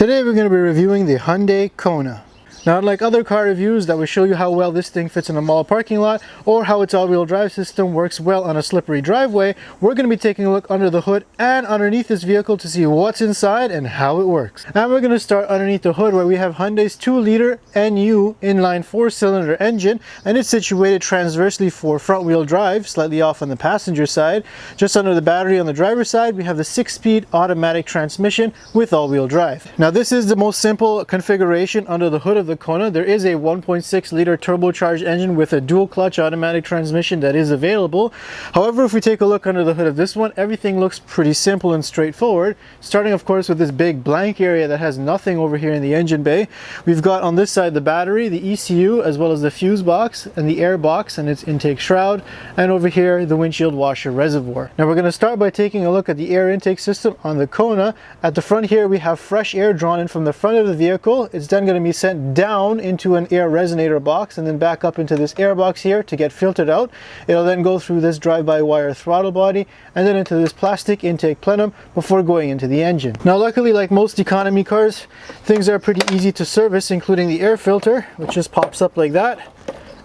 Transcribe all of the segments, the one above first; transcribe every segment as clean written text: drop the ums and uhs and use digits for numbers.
Today we're going to be reviewing the Hyundai Kona. Now, unlike other car reviews that will show you how well this thing fits in a mall parking lot or how its all-wheel drive system works well on a slippery driveway, we're going to be taking a look under the hood and underneath this vehicle to see what's inside and how it works. And we're going to start underneath the hood where we have Hyundai's 2-liter NU inline 4-cylinder engine, and it's situated transversely for front-wheel drive, slightly off on the passenger side. Just under the battery on the driver's side, we have the 6-speed automatic transmission with all-wheel drive. Now, this is the most simple configuration under the hood of the Kona. There is a 1.6-liter turbocharged engine with a dual clutch automatic transmission that is available. However, if we take a look under the hood of this one, everything looks pretty simple and straightforward, starting of course with this big blank area that has nothing over here in the engine bay. We've got on this side the battery, the ECU, as well as the fuse box and the air box and its intake shroud, and over here the windshield washer reservoir. Now we're going to start by taking a look at the air intake system on the Kona. At the front here we have fresh air drawn in from the front of the vehicle. It's then going to be sent down into an air resonator box and then back up into this air box here to get filtered out. It'll then go through this drive-by-wire throttle body and then into this plastic intake plenum before going into the engine. Now luckily, like most economy cars, things are pretty easy to service, including the air filter, which just pops up like that,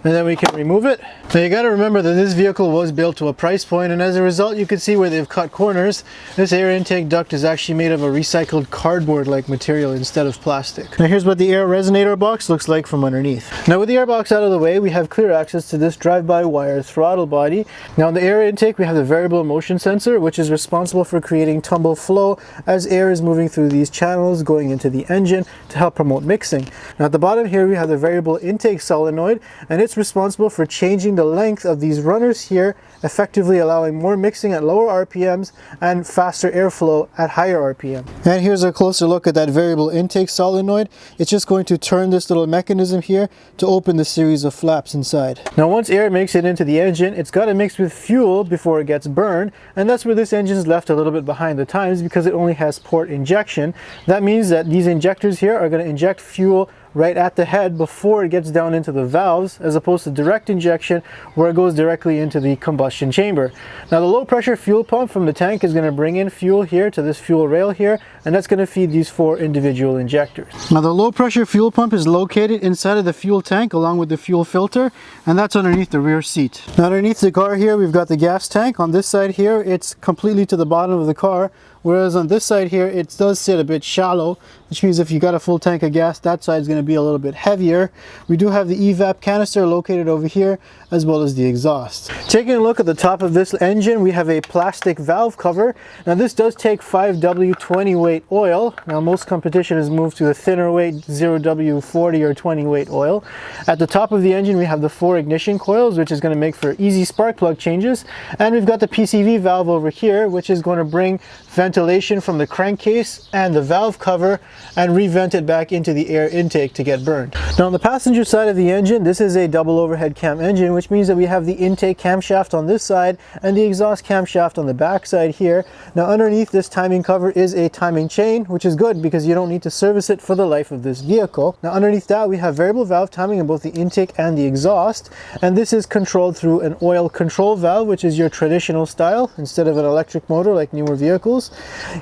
and then we can remove it. Now you got to remember that this vehicle was built to a price point, and as a result you can see where they've cut corners. This air intake duct is actually made of a recycled cardboard like material instead of plastic. Now here's what the air resonator box looks like from underneath. Now with the air box out of the way, we have clear access to this drive-by-wire throttle body. Now in the air intake we have the variable motion sensor, which is responsible for creating tumble flow as air is moving through these channels going into the engine to help promote mixing. Now at the bottom here we have the variable intake solenoid, and it's responsible for changing the length of these runners here, effectively allowing more mixing at lower RPMs and faster airflow at higher RPM. And here's a closer look at that variable intake solenoid. It's just going to turn this little mechanism here to open the series of flaps inside. Now once air makes it into the engine, it's got to mix with fuel before it gets burned, and that's where this engine is left a little bit behind the times because it only has port injection. That means that these injectors here are going to inject fuel right at the head before it gets down into the valves, as opposed to direct injection where it goes directly into the combustion chamber. Now the low pressure fuel pump from the tank is going to bring in fuel here to this fuel rail here, and that's going to feed these 4 individual injectors. Now the low pressure fuel pump is located inside of the fuel tank along with the fuel filter, and that's underneath the rear seat. Now underneath the car here we've got the gas tank. On this side here it's completely to the bottom of the car, whereas on this side here it does sit a bit shallow, which means if you got a full tank of gas, that side is going to be a little bit heavier. We do have the evap canister located over here, as well as the exhaust. Taking a look at the top of this engine, we have a plastic valve cover. Now this does take 5W 20 weight oil. Now most competition has moved to a thinner weight 0W 40 or 20 weight oil. At the top of the engine we have the 4 ignition coils, which is going to make for easy spark plug changes, and we've got the PCV valve over here, which is going to bring ventilation from the crankcase and the valve cover and revent it back into the air intake to get burned. Now on the passenger side of the engine, this is a double overhead cam engine, which means that we have the intake camshaft on this side and the exhaust camshaft on the back side here. Now underneath this timing cover is a timing chain, which is good because you don't need to service it for the life of this vehicle. Now underneath that we have variable valve timing in both the intake and the exhaust, and this is controlled through an oil control valve, which is your traditional style instead of an electric motor like newer vehicles.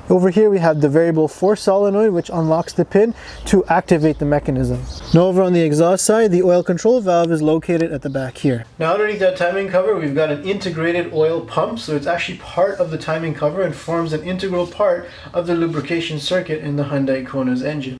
Over here we have the variable force solenoid, which unlocks the pin to activate the mechanism. Now over on the exhaust side, the oil control valve is located at the back here. Now underneath that timing cover we've got an integrated oil pump, so it's actually part of the timing cover and forms an integral part of the lubrication circuit in the Hyundai Kona's engine.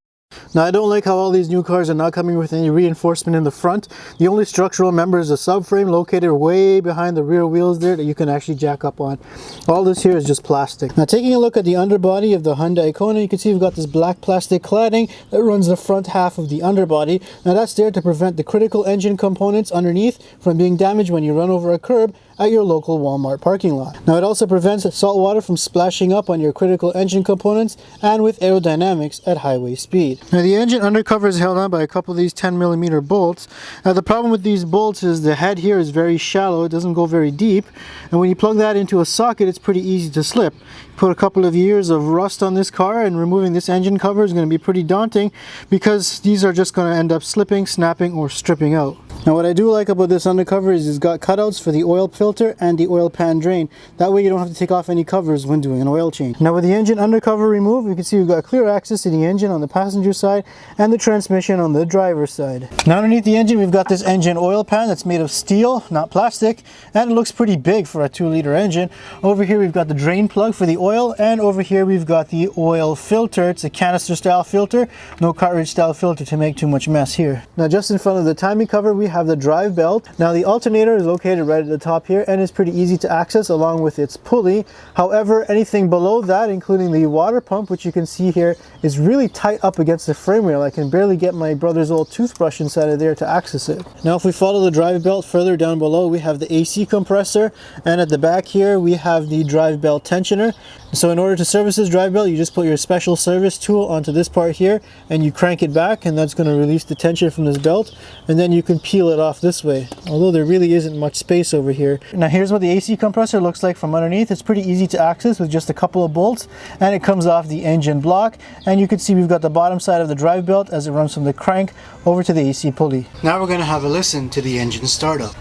Now I don't like how all these new cars are not coming with any reinforcement in the front. The only structural member is a subframe located way behind the rear wheels there that you can actually jack up on. All this here is just plastic. Now taking a look at the underbody of the Hyundai Kona, you can see we've got this black plastic cladding that runs the front half of the underbody. Now that's there to prevent the critical engine components underneath from being damaged when you run over a curb at your local Walmart parking lot. Now it also prevents salt water from splashing up on your critical engine components and with aerodynamics at highway speed. Now the engine undercover is held on by a couple of these 10mm bolts. Now the problem with these bolts is the head here is very shallow, it doesn't go very deep, and when you plug that into a socket it's pretty easy to slip. Put a couple of years of rust on this car and removing this engine cover is going to be pretty daunting because these are just going to end up slipping, snapping, or stripping out. Now what I do like about this undercover is it's got cutouts for the oil filter and the oil pan drain. That way you don't have to take off any covers when doing an oil change. Now with the engine undercover removed, you can see we've got clear access to the engine on the passenger side and the transmission on the driver's side. Now underneath the engine we've got this engine oil pan that's made of steel, not plastic, and it looks pretty big for a 2-liter engine. Over here we've got the drain plug for the oil, and over here we've got the oil filter. It's a canister style filter, no cartridge style filter to make too much mess here. Now just in front of the timing cover we have the drive belt. Now the alternator is located right at the top here and is pretty easy to access along with its pulley. However, anything below that, including the water pump, which you can see here, is really tight up against the frame rail. I can barely get my brother's old toothbrush inside of there to access it. Now if we follow the drive belt further down below, we have the AC compressor, and at the back here we have the drive belt tensioner. So in order to service this drive belt, you just put your special service tool onto this part here and you crank it back, and that's going to release the tension from this belt, and then you can peel it off this way, although there really isn't much space over here. Now here's what the AC compressor looks like from underneath. It's pretty easy to access with just a couple of bolts, and it comes off the engine block, and you can see we've got the bottom side of the drive belt as it runs from the crank over to the AC pulley. Now we're going to have a listen to the engine startup.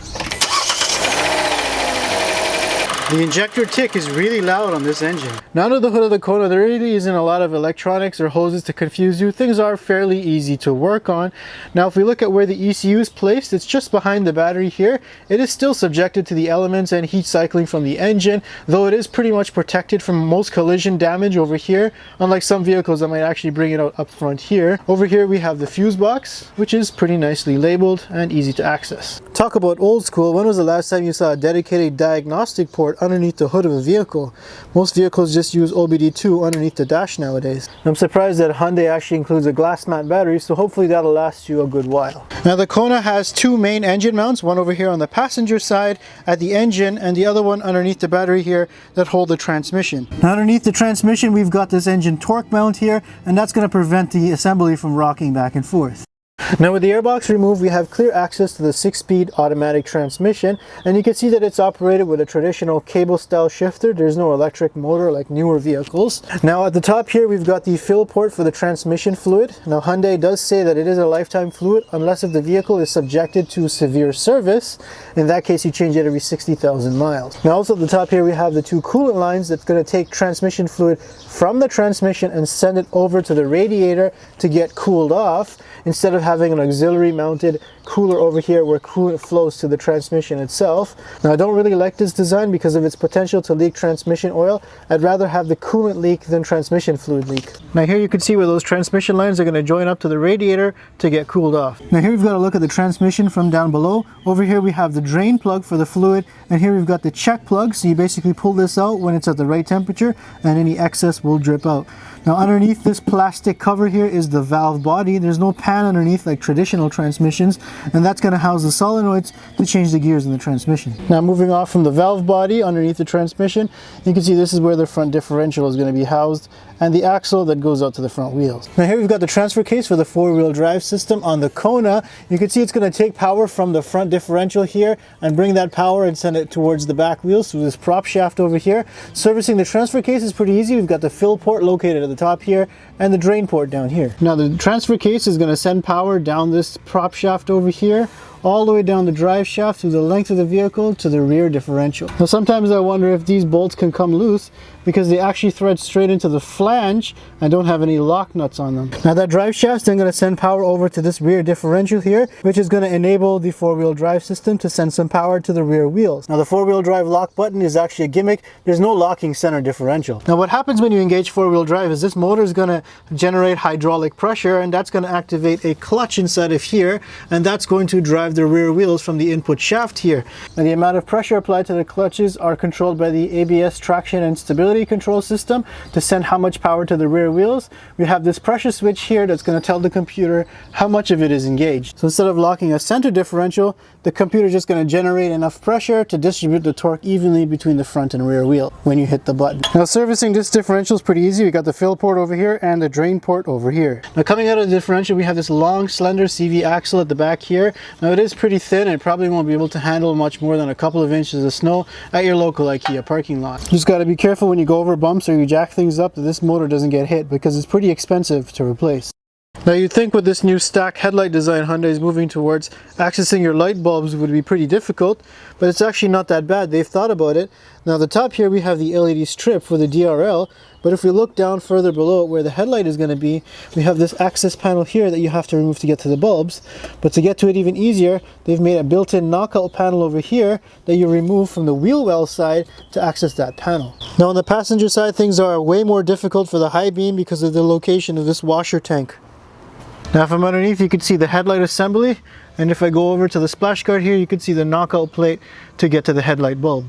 The injector tick is really loud on this engine. Now under the hood of the Kona, there really isn't a lot of electronics or hoses to confuse you. Things are fairly easy to work on. Now if we look at where the ECU is placed, it's just behind the battery here. It is still subjected to the elements and heat cycling from the engine, though it is pretty much protected from most collision damage over here, unlike some vehicles that might actually bring it out up front here. Over here we have the fuse box, which is pretty nicely labeled and easy to access. Talk about old school. When was the last time you saw a dedicated diagnostic port underneath the hood of a vehicle? Most vehicles just use OBD2 underneath the dash nowadays. I'm surprised that Hyundai actually includes a glass mat battery, so hopefully that'll last you a good while. Now the Kona has two main engine mounts, one over here on the passenger side at the engine, and the other one underneath the battery here that hold the transmission. Now underneath the transmission we've got this engine torque mount here, and that's going to prevent the assembly from rocking back and forth. Now with the airbox removed, we have clear access to the 6-speed automatic transmission, and you can see that it's operated with a traditional cable style shifter. There's no electric motor like newer vehicles. Now at the top here we've got the fill port for the transmission fluid. Now Hyundai does say that it is a lifetime fluid unless if the vehicle is subjected to severe service. In that case you change it every 60,000 miles. Now also at the top here we have the two coolant lines that's going to take transmission fluid from the transmission and send it over to the radiator to get cooled off, instead of having an auxiliary mounted cooler over here where coolant flows to the transmission itself. Now I don't really like this design because of its potential to leak transmission oil. I'd rather have the coolant leak than transmission fluid leak. Now here you can see where those transmission lines are going to join up to the radiator to get cooled off. Now here we've got a look at the transmission from down below. Over here we have the drain plug for the fluid, and here we've got the check plug, so you basically pull this out when it's at the right temperature and any excess will drip out. Now underneath this plastic cover here is the valve body. There's no pan underneath like traditional transmissions, and that's going to house the solenoids to change the gears in the transmission. Now moving off from the valve body underneath the transmission, you can see this is where the front differential is going to be housed, and the axle that goes out to the front wheels. Now here we've got the transfer case for the 4-wheel drive system on the Kona. You can see it's going to take power from the front differential here and bring that power and send it towards the back wheels through this prop shaft over here. Servicing the transfer case is pretty easy. We've got the fill port located at the top here and the drain port down here. Now the transfer case is going to send power down this prop shaft over here, all the way down the drive shaft through the length of the vehicle to the rear differential. Now sometimes I wonder if these bolts can come loose because they actually thread straight into the flange and don't have any lock nuts on them. Now that drive shaft is then going to send power over to this rear differential here, which is going to enable the 4-wheel drive system to send some power to the rear wheels. Now the 4-wheel drive lock button is actually a gimmick. There's no locking center differential. Now what happens when you engage 4-wheel drive is this motor is going to generate hydraulic pressure, and that's going to activate a clutch inside of here, and that's going to drive the rear wheels from the input shaft here. Now the amount of pressure applied to the clutches are controlled by the ABS traction and stability control system to send how much power to the rear wheels. We have this pressure switch here that's going to tell the computer how much of it is engaged. So instead of locking a center differential, the computer is just going to generate enough pressure to distribute the torque evenly between the front and rear wheel when you hit the button. Now servicing this differential is pretty easy. We got the fill port over here and the drain port over here. Now coming out of the differential, we have this long slender CV axle at the back here. Now it is pretty thin and probably won't be able to handle much more than a couple of inches of snow at your local IKEA parking lot. Just got to be careful when you go over bumps or you jack things up that this motor doesn't get hit, because it's pretty expensive to replace. Now you'd think with this new stack headlight design Hyundai is moving towards, accessing your light bulbs would be pretty difficult, but it's actually not that bad. They've thought about it. Now at the top here we have the LED strip for the DRL, but if we look down further below where the headlight is going to be, we have this access panel here that you have to remove to get to the bulbs. But to get to it even easier, they've made a built-in knockout panel over here that you remove from the wheel well side to access that panel. Now on the passenger side, things are way more difficult for the high beam because of the location of this washer tank. Now from underneath you can see the headlight assembly, and if I go over to the splash guard here, you can see the knockout plate to get to the headlight bulb.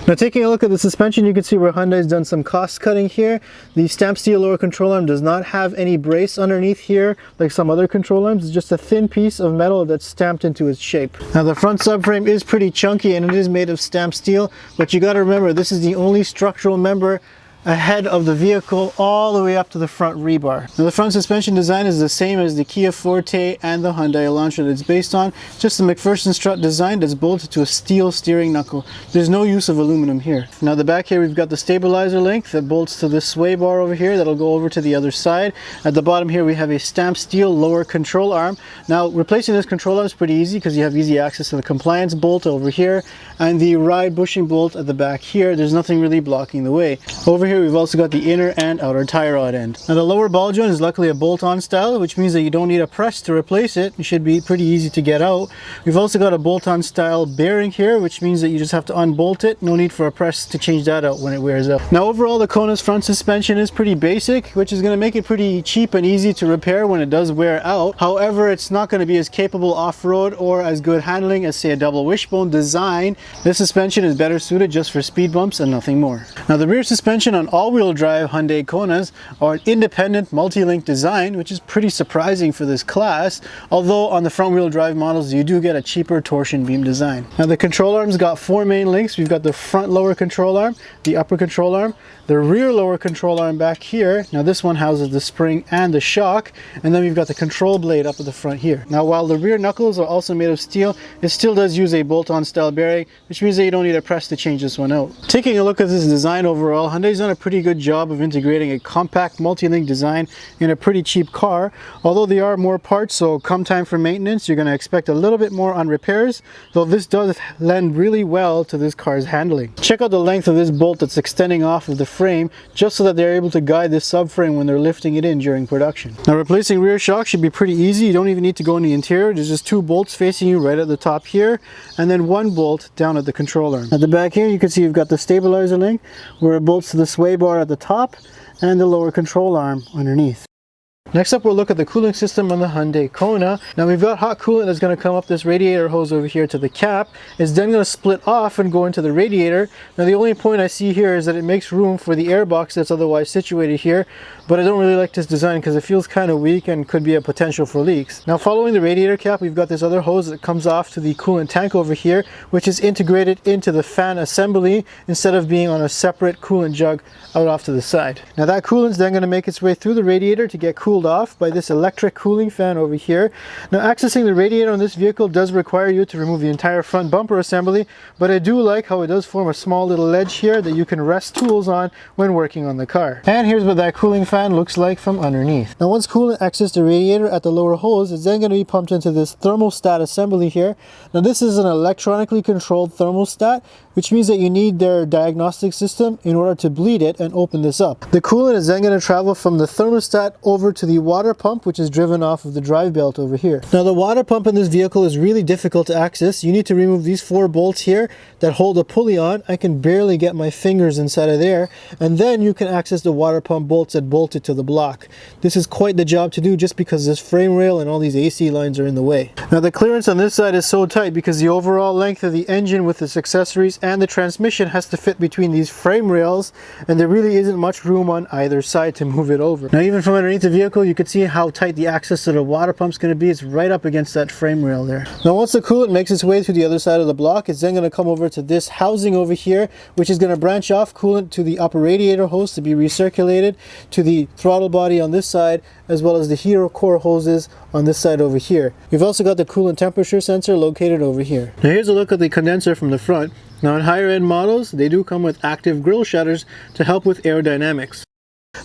Now taking a look at the suspension, you can see where Hyundai's done some cost cutting here. The stamped steel lower control arm does not have any brace underneath here like some other control arms. It's just a thin piece of metal that's stamped into its shape. Now the front subframe is pretty chunky and it is made of stamped steel, but you got to remember this is the only structural member ahead of the vehicle all the way up to the front rebar. Now the front suspension design is the same as the Kia Forte and the Hyundai Elantra that it's based on, just the McPherson strut design that's bolted to a steel steering knuckle. There's no use of aluminum here. Now the back here we've got the stabilizer link that bolts to this sway bar over here that'll go over to the other side. At the bottom here we have a stamped steel lower control arm. Now replacing this control arm is pretty easy because you have easy access to the compliance bolt over here and the ride bushing bolt at the back here. There's nothing really blocking the way. Over here we've also got the inner and outer tie rod end. Now the lower ball joint is luckily a bolt-on style, which means that you don't need a press to replace it. It should be pretty easy to get out. We've also got a bolt-on style bearing here, which means that you just have to unbolt it. No need for a press to change that out when it wears out. Now overall the Kona's front suspension is pretty basic, which is going to make it pretty cheap and easy to repair when it does wear out. However, it's not going to be as capable off-road or as good handling as say a double wishbone design. This suspension is better suited just for speed bumps and nothing more. Now the rear suspension on all-wheel drive Hyundai Konas are an independent multi-link design, which is pretty surprising for this class, although on the front-wheel drive models you do get a cheaper torsion beam design. Now the control arm's got four main links. We've got the front lower control arm, the upper control arm, the rear lower control arm back here. Now this one houses the spring and the shock, and then we've got the control blade up at the front here. Now while the rear knuckles are also made of steel, it still does use a bolt-on style bearing, which means that you don't need a press to change this one out. Taking a look at this design overall, Hyundai's done a pretty good job of integrating a compact multi-link design in a pretty cheap car. Although there are more parts, so come time for maintenance, you're going to expect a little bit more on repairs, though this does lend really well to this car's handling. Check out the length of this bolt that's extending off of the frame, just so that they're able to guide this subframe when they're lifting it in during production. Now replacing rear shock should be pretty easy. You don't even need to go in the interior. There's just two bolts facing you right at the top here, and then one bolt down at the control arm. At the back here you can see you've got the stabilizer link where it bolts to the sway bar at the top and the lower control arm underneath. Next up, we'll look at the cooling system on the Hyundai Kona. Now we've got hot coolant that's going to come up this radiator hose over here to the cap. It's then going to split off and go into the radiator. Now the only point I see here is that it makes room for the air box that's otherwise situated here, but I don't really like this design because it feels kind of weak and could be a potential for leaks. Now following the radiator cap, we've got this other hose that comes off to the coolant tank over here, which is integrated into the fan assembly instead of being on a separate coolant jug out off to the side. Now that coolant's then going to make its way through the radiator to get cooled off by this electric cooling fan over here. Now accessing the radiator on this vehicle does require you to remove the entire front bumper assembly, but I do like how it does form a small little ledge here that you can rest tools on when working on the car. And here's what that cooling fan looks like from underneath. Now once coolant exits the radiator at the lower hose, it's then going to be pumped into this thermostat assembly here. Now this is an electronically controlled thermostat, which means that you need their diagnostic system in order to bleed it and open this up. The coolant is then going to travel from the thermostat over to the water pump, which is driven off of the drive belt over here. Now the water pump in this vehicle is really difficult to access. You need to remove these four bolts here that hold a pulley on. I can barely get my fingers inside of there, and then you can access the water pump bolts that bolt it to the block. This is quite the job to do just because this frame rail and all these AC lines are in the way. Now the clearance on this side is so tight because the overall length of the engine with its accessories and the transmission has to fit between these frame rails, and there really isn't much room on either side to move it over. Now even from underneath the vehicle you can see how tight the access to the water pump is going to be. It's right up against that frame rail there. Now once the coolant makes its way through the other side of the block, it's then going to come over to this housing over here, which is going to branch off coolant to the upper radiator hose to be recirculated to the throttle body on this side, as well as the heater core hoses on this side over here. You've also got the coolant temperature sensor located over here. Now here's a look at the condenser from the front. Now in higher end models, they do come with active grille shutters to help with aerodynamics.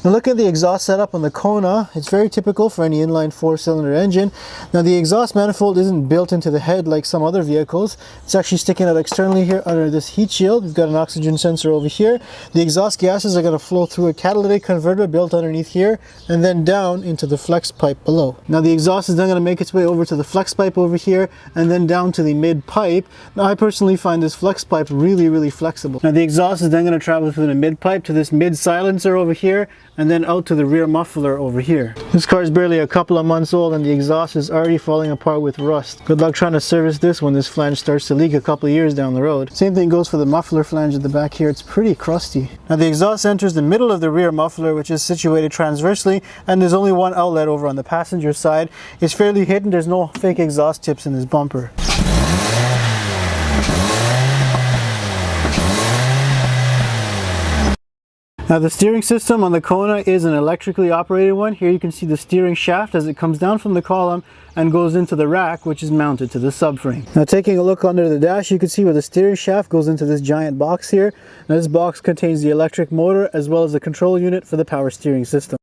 Now look at the exhaust setup on the Kona. It's very typical for any inline 4-cylinder engine. Now the exhaust manifold isn't built into the head like some other vehicles. It's actually sticking out externally here under this heat shield. We've got an oxygen sensor over here. The exhaust gases are going to flow through a catalytic converter built underneath here and then down into the flex pipe below. Now the exhaust is then going to make its way over to the flex pipe over here and then down to the mid pipe. Now I personally find this flex pipe really flexible. Now the exhaust is then going to travel through the mid pipe to this mid silencer over here and then out to the rear muffler over here. This car is barely a couple of months old and the exhaust is already falling apart with rust. Good luck trying to service this when this flange starts to leak a couple of years down the road. Same thing goes for the muffler flange at the back here. It's pretty crusty. Now the exhaust enters the middle of the rear muffler, which is situated transversely, and there's only one outlet over on the passenger side. It's fairly hidden. There's no fake exhaust tips in this bumper. Now the steering system on the Kona is an electrically operated one. Here you can see the steering shaft as it comes down from the column and goes into the rack, which is mounted to the subframe. Now taking a look under the dash, you can see where the steering shaft goes into this giant box here. Now this box contains the electric motor as well as the control unit for the power steering system.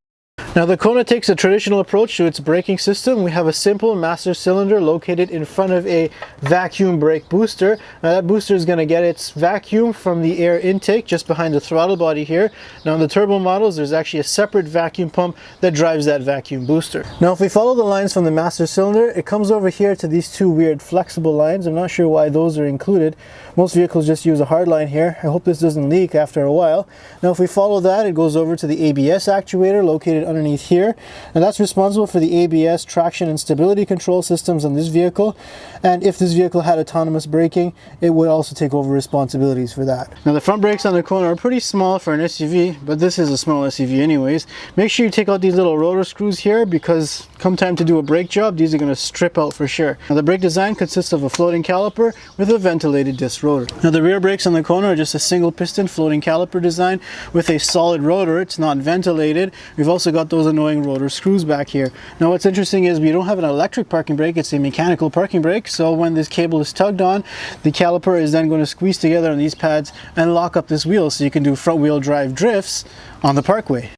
Now the Kona takes a traditional approach to its braking system. We have a simple master cylinder located in front of a vacuum brake booster. Now that booster is going to get its vacuum from the air intake just behind the throttle body here. Now in the turbo models there's actually a separate vacuum pump that drives that vacuum booster. Now if we follow the lines from the master cylinder, it comes over here to these two weird flexible lines. I'm not sure why those are included. Most vehicles just use a hard line here. I hope this doesn't leak after a while. Now if we follow that, it goes over to the ABS actuator located underneath here, and that's responsible for the ABS traction and stability control systems on this vehicle. And if this vehicle had autonomous braking, it would also take over responsibilities for that. Now the front brakes on the Kona are pretty small for an SUV, but this is a small SUV anyways. Make sure you take out these little rotor screws here because come time to do a brake job, these are going to strip out for sure. Now the brake design consists of a floating caliper with a ventilated disc rotor. Now the rear brakes on the Kona are just a single piston floating caliper design with a solid rotor. It's not ventilated. We've also got those annoying rotor screws back here. Now what's interesting is we don't have an electric parking brake, it's a mechanical parking brake. So when this cable is tugged on, the caliper is then going to squeeze together on these pads and lock up this wheel so you can do front wheel drive drifts on the parkway.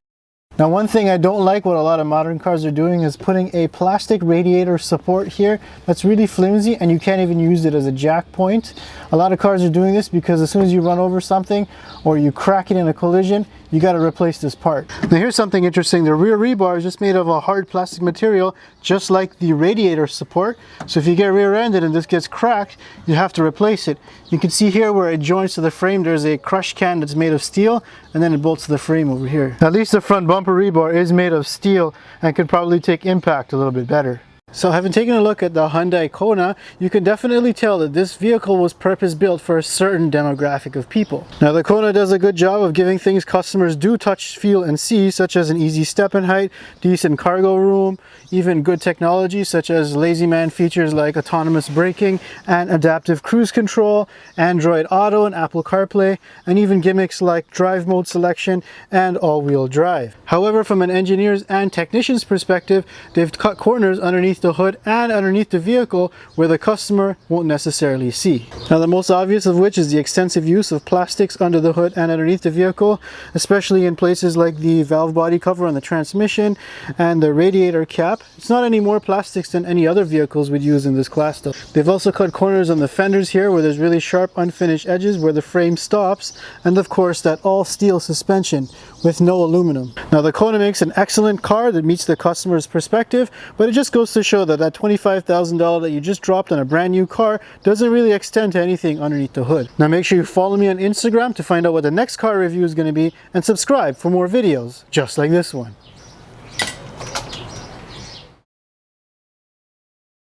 Now one thing I don't like what a lot of modern cars are doing is putting a plastic radiator support here that's really flimsy and you can't even use it as a jack point. A lot of cars are doing this because as soon as you run over something or you crack it in a collision, you got to replace this part. Now here's something interesting. The rear rebar is just made of a hard plastic material just like the radiator support. So if you get rear-ended and this gets cracked, you have to replace it. You can see here where it joins to the frame, there's a crush can that's made of steel and then it bolts to the frame over here. At least the front bumper rebar is made of steel and could probably take impact a little bit better. So having taken a look at the Hyundai Kona, you can definitely tell that this vehicle was purpose-built for a certain demographic of people. Now the Kona does a good job of giving things customers do touch, feel, and see, such as an easy step-in height, decent cargo room, even good technology such as lazy man features like autonomous braking and adaptive cruise control, Android Auto and Apple CarPlay, and even gimmicks like drive mode selection and all-wheel drive. However, from an engineer's and technician's perspective, they've cut corners underneath the hood and underneath the vehicle where the customer won't necessarily see. Now the most obvious of which is the extensive use of plastics under the hood and underneath the vehicle, especially in places like the valve body cover on the transmission and the radiator cap. It's not any more plastics than any other vehicles would use in this class though. They've also cut corners on the fenders here where there's really sharp unfinished edges where the frame stops, and of course that all steel suspension with no aluminum. Now the Kona makes an excellent car that meets the customer's perspective, but it just goes to show that that $25,000 that you just dropped on a brand new car doesn't really extend to anything underneath the hood. Now make sure you follow me on Instagram to find out what the next car review is going to be, and subscribe for more videos just like this one.